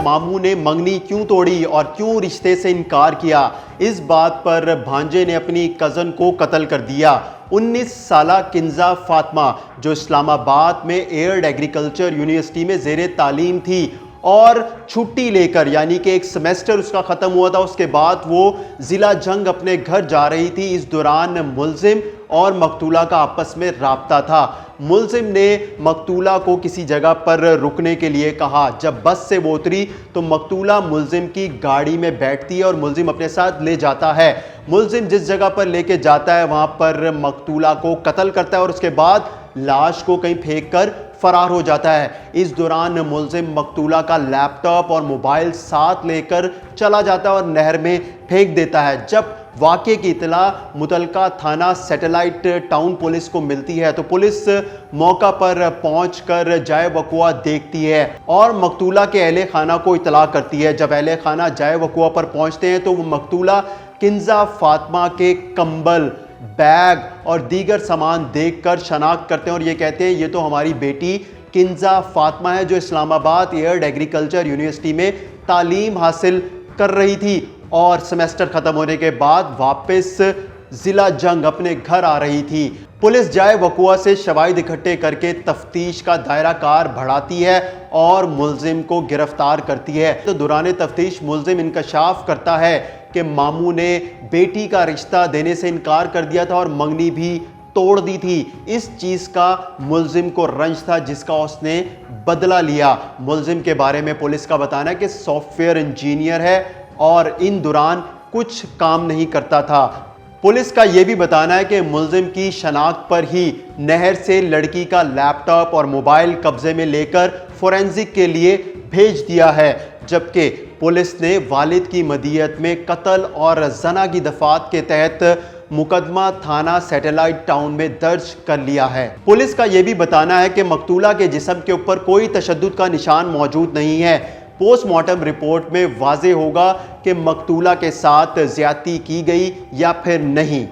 मामू ने मंगनी क्यों तोड़ी और क्यों रिश्ते से इनकार किया। इस बात पर भांजे ने अपनी कज़न को कत्ल कर दिया। 19 साला किंजा फातिमा जो इस्लामाबाद में एयर्ड एग्रीकल्चर यूनिवर्सिटी में ज़ेरे तालीम थी और छुट्टी लेकर, यानी कि एक सेमेस्टर उसका ख़त्म हुआ था, उसके बाद वो ज़िला जंग अपने घर जा रही थी। इस दौरान मुलजिम और मकतूला का आपस में राब्ता था। मुलजिम ने मकतूला को किसी जगह पर रुकने के लिए कहा। जब बस से वो उतरी तो मकतूला मुलजिम की गाड़ी में बैठती है और मुलजिम अपने साथ ले जाता है। मुलजिम जिस जगह पर लेके जाता है वहाँ पर मकतूला को कत्ल करता है और उसके बाद लाश को कहीं फेंक कर फरार हो जाता है। इस दौरान मुलजिम मकतूला का लैपटॉप और मोबाइल साथ लेकर चला जाता है और नहर में फेंक देता है। जब वाक़े की इतला मुतलका थाना सैटेलाइट टाउन पुलिस को मिलती है तो पुलिस मौका पर पहुंचकर जाए वकुआ देखती है और मकतूला के अहले खाना को इतला करती है। जब अहले खाना जाए वकुआ पर पहुंचते हैं तो वो मकतूला किंजा फातिमा के कंबल, बैग और दीगर सामान देखकर शनाख्त करते हैं और ये कहते हैं ये तो हमारी बेटी किंजा फातिमा है जो इस्लामाबाद एयर्ड एग्रीकल्चर यूनिवर्सिटी में तालीम हासिल कर रही थी और सेमेस्टर ख़त्म होने के बाद वापस ज़िला जंग अपने घर आ रही थी। पुलिस जाए वकुआ से शवाहिद इकट्ठे करके तफ्तीश का दायरा कार बढ़ाती है और मुलजिम को गिरफ्तार करती है। तो दौरान तफ्तीश मुलजिम इंकशाफ करता है कि मामू ने बेटी का रिश्ता देने से इनकार कर दिया था और मंगनी भी तोड़ दी थी। इस चीज़ का मुलजिम को रंज था जिसका उसने बदला लिया। मुलजिम के बारे में पुलिस का बताना है कि सॉफ्टवेयर इंजीनियर है और इन दौरान कुछ काम नहीं करता था। पुलिस का यह भी बताना है कि मुलजिम की शनाख्त पर ही नहर से लड़की का लैपटॉप और मोबाइल कब्जे में लेकर फोरेंसिक के लिए भेज दिया है, जबकि पुलिस ने वालिद की मदियत में कत्ल और जना की दफात के तहत मुकदमा थाना सैटेलाइट टाउन में दर्ज कर लिया है। पुलिस का यह भी बताना है कि मकतूला के जिस्म के ऊपर कोई तशद्दुद का निशान मौजूद नहीं है। पोस्टमार्टम रिपोर्ट में वाज़े होगा कि मकतूला के साथ ज्यादती की गई या फिर नहीं।